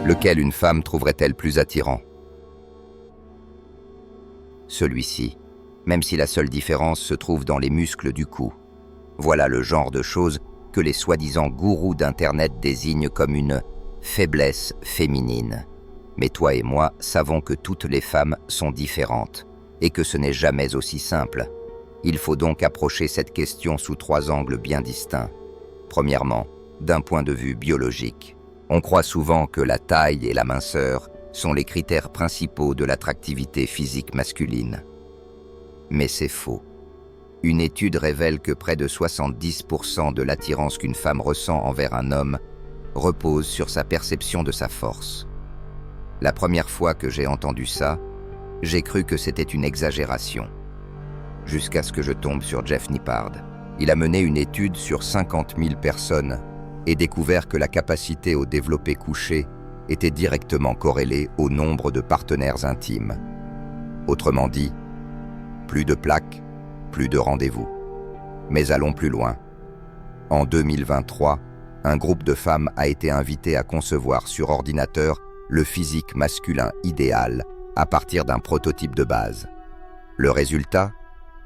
Lequel une femme trouverait-elle plus attirant? Celui-ci, même si la seule différence se trouve dans les muscles du cou. Voilà le genre de choses que les soi-disant gourous d'Internet désignent comme une faiblesse féminine. Mais toi et moi savons que toutes les femmes sont différentes et que ce n'est jamais aussi simple. Il faut donc approcher cette question sous 3 angles bien distincts. Premièrement, d'un point de vue biologique. On croit souvent que la taille et la minceur sont les critères principaux de l'attractivité physique masculine. Mais c'est faux. Une étude révèle que près de 70% de l'attirance qu'une femme ressent envers un homme repose sur sa perception de sa force. La première fois que j'ai entendu ça, j'ai cru que c'était une exagération. Jusqu'à ce que je tombe sur Jeff Nippard. Il a mené une étude sur 50 000 personnes et découvert que la capacité au développé couché était directement corrélée au nombre de partenaires intimes. Autrement dit, plus de plaques, plus de rendez-vous. Mais allons plus loin. En 2023, un groupe de femmes a été invité à concevoir sur ordinateur le physique masculin idéal à partir d'un prototype de base. Le résultat?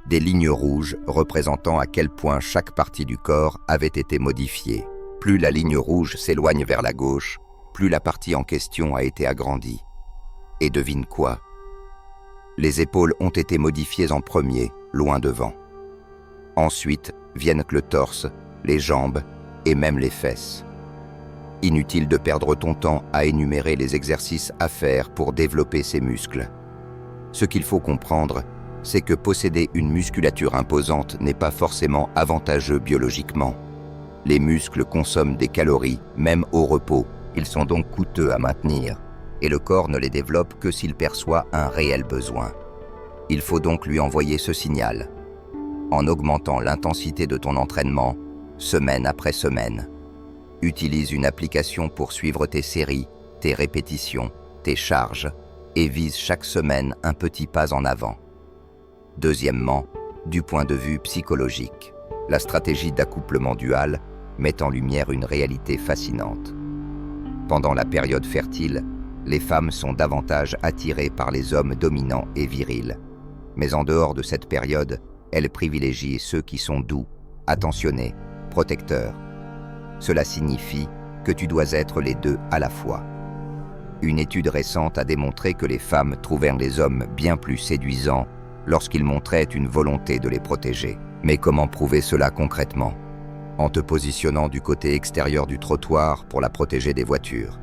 Des lignes rouges représentant à quel point chaque partie du corps avait été modifiée. Plus la ligne rouge s'éloigne vers la gauche, plus la partie en question a été agrandie. Et devine quoi? Les épaules ont été modifiées en premier, loin devant. Ensuite viennent le torse, les jambes et même les fesses. Inutile de perdre ton temps à énumérer les exercices à faire pour développer ces muscles. Ce qu'il faut comprendre, c'est que posséder une musculature imposante n'est pas forcément avantageux biologiquement. Les muscles consomment des calories, même au repos. Ils sont donc coûteux à maintenir, et le corps ne les développe que s'il perçoit un réel besoin. Il faut donc lui envoyer ce signal, en augmentant l'intensité de ton entraînement, semaine après semaine. Utilise une application pour suivre tes séries, tes répétitions, tes charges, et vise chaque semaine un petit pas en avant. Deuxièmement, du point de vue psychologique, la stratégie d'accouplement dual met en lumière une réalité fascinante. Pendant la période fertile, les femmes sont davantage attirées par les hommes dominants et virils. Mais en dehors de cette période, elles privilégient ceux qui sont doux, attentionnés, protecteurs. Cela signifie que tu dois être les deux à la fois. Une étude récente a démontré que les femmes trouvèrent les hommes bien plus séduisants lorsqu'ils montraient une volonté de les protéger. Mais comment prouver cela concrètement? En te positionnant du côté extérieur du trottoir pour la protéger des voitures,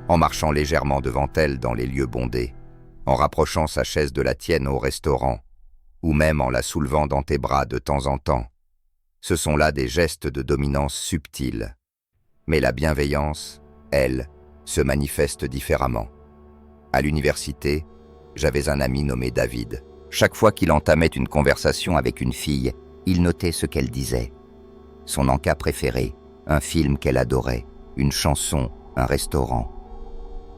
en marchant légèrement devant elle dans les lieux bondés, en rapprochant sa chaise de la tienne au restaurant, ou même en la soulevant dans tes bras de temps en temps. Ce sont là des gestes de dominance subtils. Mais la bienveillance, elle, se manifeste différemment. À l'université, j'avais un ami nommé David. Chaque fois qu'il entamait une conversation avec une fille, il notait ce qu'elle disait. Son encas préféré, un film qu'elle adorait, une chanson, un restaurant.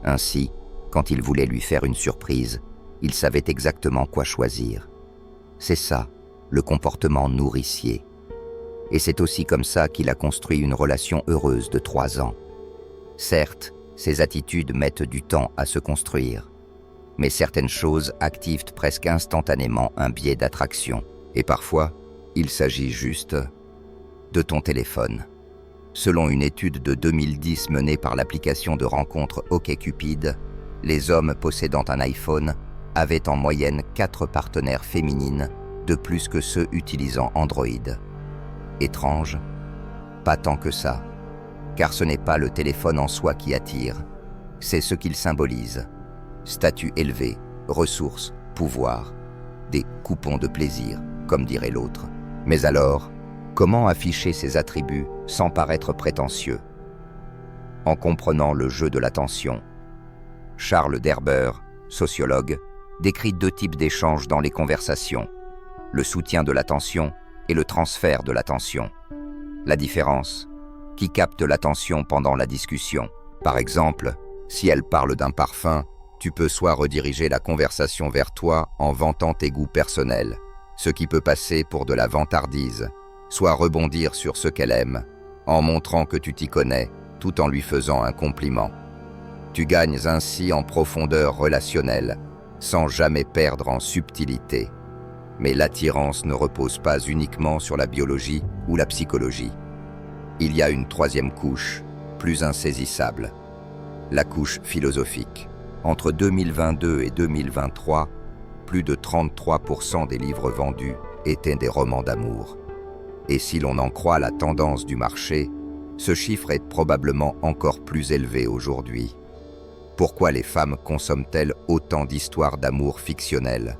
Ainsi, quand il voulait lui faire une surprise, il savait exactement quoi choisir. C'est ça, le comportement nourricier. Et c'est aussi comme ça qu'il a construit une relation heureuse de 3 ans. Certes, ces attitudes mettent du temps à se construire, mais certaines choses activent presque instantanément un biais d'attraction. Et parfois, il s'agit juste de ton téléphone. Selon une étude de 2010 menée par l'application de rencontre OkCupid, les hommes possédant un iPhone avaient en moyenne 4 partenaires féminines de plus que ceux utilisant Android. Étrange? Pas tant que ça, car ce n'est pas le téléphone en soi qui attire, c'est ce qu'il symbolise. Statut élevé, ressources, pouvoir, des coupons de plaisir, comme dirait l'autre. Mais alors, comment afficher ces attributs sans paraître prétentieux? En comprenant le jeu de l'attention. Charles Derber, sociologue, décrit 2 types d'échanges dans les conversations: le soutien de l'attention et le transfert de l'attention. La différence? Qui capte l'attention pendant la discussion? Par exemple, si elle parle d'un parfum, tu peux soit rediriger la conversation vers toi en vantant tes goûts personnels, ce qui peut passer pour de la vantardise, soit rebondir sur ce qu'elle aime, en montrant que tu t'y connais, tout en lui faisant un compliment. Tu gagnes ainsi en profondeur relationnelle, sans jamais perdre en subtilité. Mais l'attirance ne repose pas uniquement sur la biologie ou la psychologie. Il y a une troisième couche, plus insaisissable. La couche philosophique. Entre 2022 et 2023, plus de 33% des livres vendus étaient des romans d'amour. Et si l'on en croit la tendance du marché, ce chiffre est probablement encore plus élevé aujourd'hui. Pourquoi les femmes consomment-elles autant d'histoires d'amour fictionnelles?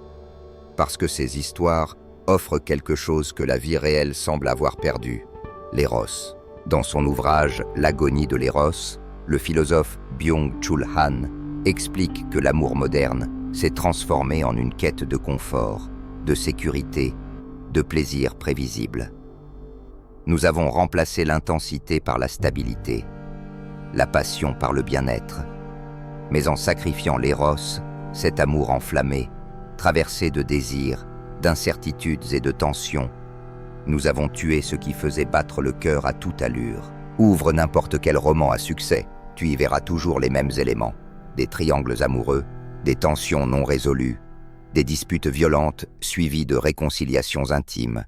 Parce que ces histoires offrent quelque chose que la vie réelle semble avoir perdu, l'éros. Dans son ouvrage « L'agonie de l'éros », le philosophe Byung-Chul Han explique que l'amour moderne s'est transformé en une quête de confort, de sécurité, de plaisir prévisible. Nous avons remplacé l'intensité par la stabilité, la passion par le bien-être. Mais en sacrifiant l'éros, cet amour enflammé, traversé de désirs, d'incertitudes et de tensions, nous avons tué ce qui faisait battre le cœur à toute allure. Ouvre n'importe quel roman à succès, tu y verras toujours les mêmes éléments. Des triangles amoureux, des tensions non résolues, des disputes violentes suivies de réconciliations intimes,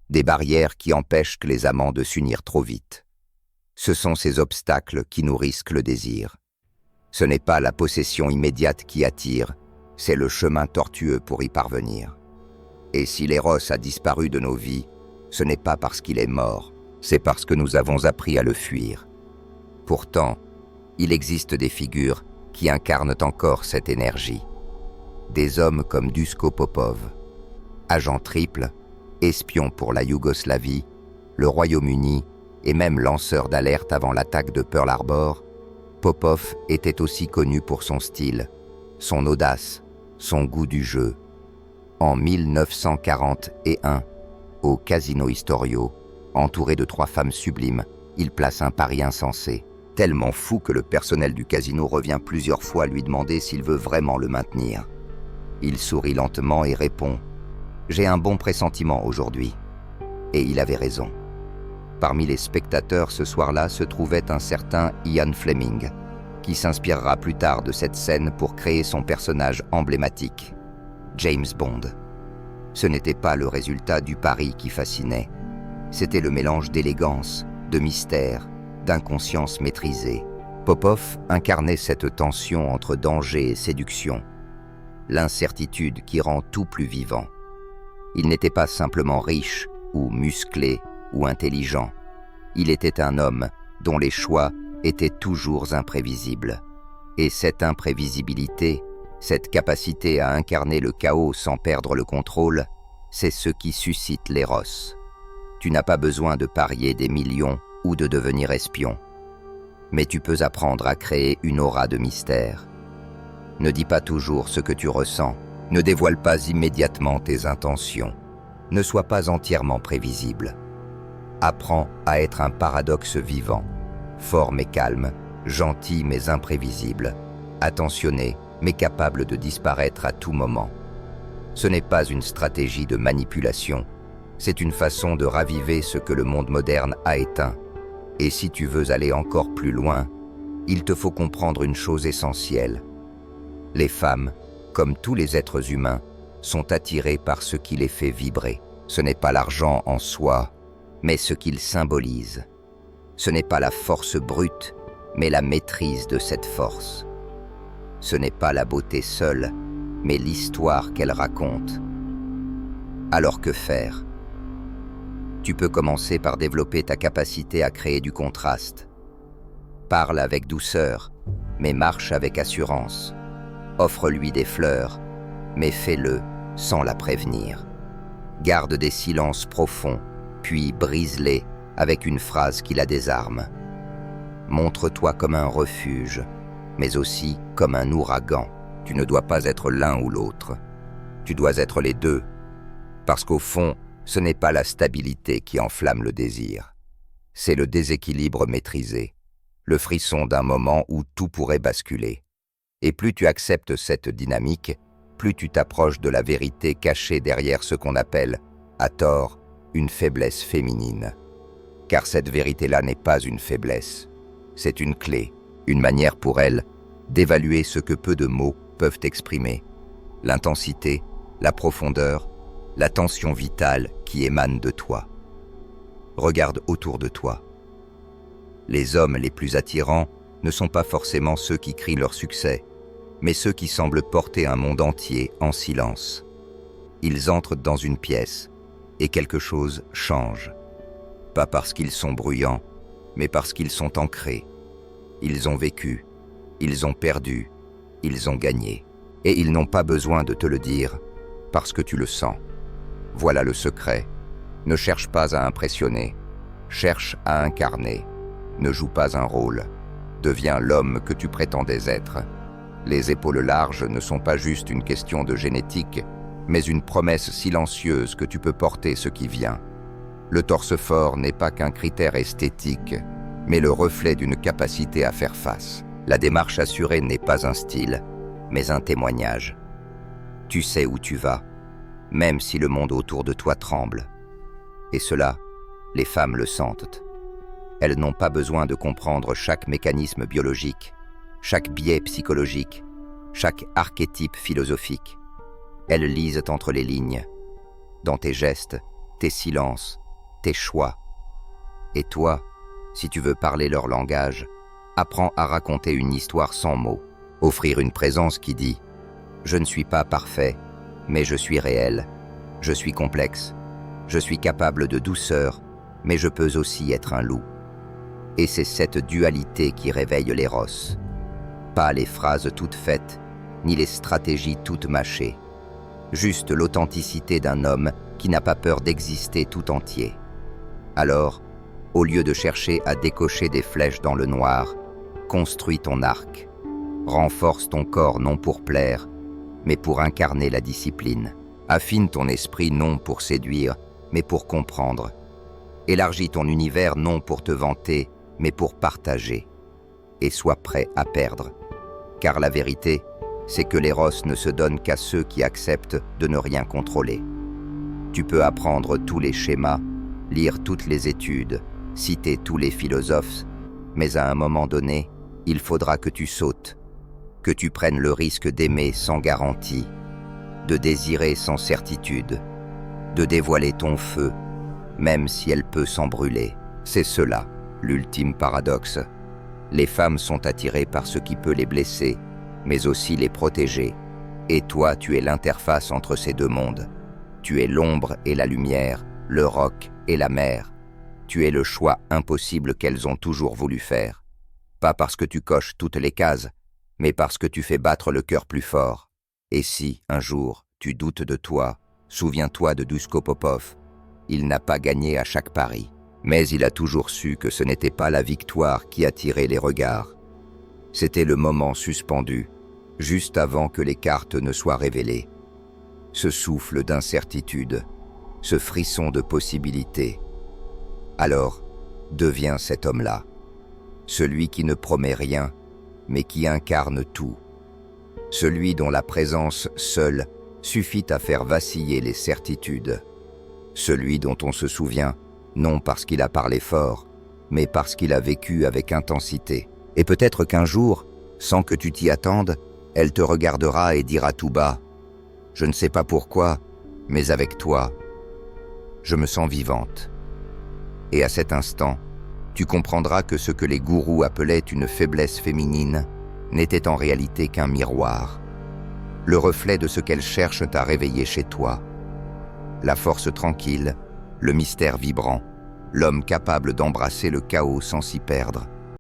des barrières qui empêchent les amants de s'unir trop vite. Ce sont ces obstacles qui nourrissent le désir. Ce n'est pas la possession immédiate qui attire, c'est le chemin tortueux pour y parvenir. Et si l'éros a disparu de nos vies, ce n'est pas parce qu'il est mort, c'est parce que nous avons appris à le fuir. Pourtant, il existe des figures qui incarnent encore cette énergie. Des hommes comme Duško Popov, agent triple, espion pour la Yougoslavie, le Royaume-Uni et même lanceur d'alerte avant l'attaque de Pearl Harbor, Popov était aussi connu pour son style, son audace, son goût du jeu. En 1941, au Casino Historio, entouré de 3 femmes sublimes, il place un pari insensé, tellement fou que le personnel du casino revient plusieurs fois lui demander s'il veut vraiment le maintenir. Il sourit lentement et répond « J'ai un bon pressentiment aujourd'hui ». Et il avait raison. Parmi les spectateurs ce soir-là se trouvait un certain Ian Fleming, qui s'inspirera plus tard de cette scène pour créer son personnage emblématique, James Bond. Ce n'était pas le résultat du pari qui fascinait, c'était le mélange d'élégance, de mystère, d'inconscience maîtrisée. Popov incarnait cette tension entre danger et séduction, l'incertitude qui rend tout plus vivant. Il n'était pas simplement riche, ou musclé, ou intelligent. Il était un homme dont les choix étaient toujours imprévisibles. Et cette imprévisibilité, cette capacité à incarner le chaos sans perdre le contrôle, c'est ce qui suscite l'éros. Tu n'as pas besoin de parier des millions ou de devenir espion. Mais tu peux apprendre à créer une aura de mystère. Ne dis pas toujours ce que tu ressens, ne dévoile pas immédiatement tes intentions, ne sois pas entièrement prévisible. Apprends à être un paradoxe vivant, fort mais calme, gentil mais imprévisible, attentionné mais capable de disparaître à tout moment. Ce n'est pas une stratégie de manipulation, c'est une façon de raviver ce que le monde moderne a éteint. Et si tu veux aller encore plus loin, il te faut comprendre une chose essentielle. Les femmes, comme tous les êtres humains, sont attirées par ce qui les fait vibrer. Ce n'est pas l'argent en soi, mais ce qu'il symbolise. Ce n'est pas la force brute, mais la maîtrise de cette force. Ce n'est pas la beauté seule, mais l'histoire qu'elle raconte. Alors que faire? Tu peux commencer par développer ta capacité à créer du contraste. Parle avec douceur, mais marche avec assurance. Offre-lui des fleurs, mais fais-le sans la prévenir. Garde des silences profonds, puis brise-les avec une phrase qui la désarme. Montre-toi comme un refuge, mais aussi comme un ouragan. Tu ne dois pas être l'un ou l'autre. Tu dois être les deux, parce qu'au fond, ce n'est pas la stabilité qui enflamme le désir. C'est le déséquilibre maîtrisé, le frisson d'un moment où tout pourrait basculer. Et plus tu acceptes cette dynamique, plus tu t'approches de la vérité cachée derrière ce qu'on appelle, à tort, une faiblesse féminine. Car cette vérité-là n'est pas une faiblesse, c'est une clé, une manière pour elle d'évaluer ce que peu de mots peuvent exprimer, l'intensité, la profondeur, la tension vitale qui émane de toi. Regarde autour de toi. Les hommes les plus attirants ne sont pas forcément ceux qui crient leur succès, mais ceux qui semblent porter un monde entier en silence. Ils entrent dans une pièce et quelque chose change. Pas parce qu'ils sont bruyants, mais parce qu'ils sont ancrés. Ils ont vécu, ils ont perdu, ils ont gagné. Et ils n'ont pas besoin de te le dire, parce que tu le sens. Voilà le secret. Ne cherche pas à impressionner, cherche à incarner. Ne joue pas un rôle. Deviens l'homme que tu prétendais être. Les épaules larges ne sont pas juste une question de génétique, mais une promesse silencieuse que tu peux porter ce qui vient. Le torse fort n'est pas qu'un critère esthétique, mais le reflet d'une capacité à faire face. La démarche assurée n'est pas un style, mais un témoignage. Tu sais où tu vas, même si le monde autour de toi tremble. Et cela, les femmes le sentent. Elles n'ont pas besoin de comprendre chaque mécanisme biologique, chaque biais psychologique, chaque archétype philosophique. Elles lisent entre les lignes, dans tes gestes, tes silences, tes choix. Et toi, si tu veux parler leur langage, apprends à raconter une histoire sans mots, offrir une présence qui dit « Je ne suis pas parfait, mais je suis réel, je suis complexe, je suis capable de douceur, mais je peux aussi être un loup. » Et c'est cette dualité qui réveille l'éros. Pas les phrases toutes faites, ni les stratégies toutes mâchées. Juste l'authenticité d'un homme qui n'a pas peur d'exister tout entier. Alors, au lieu de chercher à décocher des flèches dans le noir, construis ton arc. Renforce ton corps non pour plaire, mais pour incarner la discipline. Affine ton esprit non pour séduire, mais pour comprendre. Élargis ton univers non pour te vanter, mais pour partager. Et sois prêt à perdre. Car la vérité, c'est que l'éros ne se donne qu'à ceux qui acceptent de ne rien contrôler. Tu peux apprendre tous les schémas, lire toutes les études, citer tous les philosophes, mais à un moment donné, il faudra que tu sautes, que tu prennes le risque d'aimer sans garantie, de désirer sans certitude, de dévoiler ton feu, même si elle peut s'en brûler. C'est cela, l'ultime paradoxe. Les femmes sont attirées par ce qui peut les blesser, mais aussi les protéger. Et toi, tu es l'interface entre ces deux mondes. Tu es l'ombre et la lumière, le roc et la mer. Tu es le choix impossible qu'elles ont toujours voulu faire. Pas parce que tu coches toutes les cases, mais parce que tu fais battre le cœur plus fort. Et si, un jour, tu doutes de toi, souviens-toi de Duško Popov. Il n'a pas gagné à chaque pari, mais il a toujours su que ce n'était pas la victoire qui attirait les regards. C'était le moment suspendu, juste avant que les cartes ne soient révélées. Ce souffle d'incertitude, ce frisson de possibilité. Alors, deviens cet homme-là, celui qui ne promet rien, mais qui incarne tout, celui dont la présence seule suffit à faire vaciller les certitudes, celui dont on se souvient, non parce qu'il a parlé fort, mais parce qu'il a vécu avec intensité. Et peut-être qu'un jour, sans que tu t'y attendes, elle te regardera et dira tout bas « Je ne sais pas pourquoi, mais avec toi, je me sens vivante. » Et à cet instant, tu comprendras que ce que les gourous appelaient une faiblesse féminine n'était en réalité qu'un miroir, le reflet de ce qu'elles cherchent à réveiller chez toi. La force tranquille, le mystère vibrant, l'homme capable d'embrasser le chaos sans s'y perdre.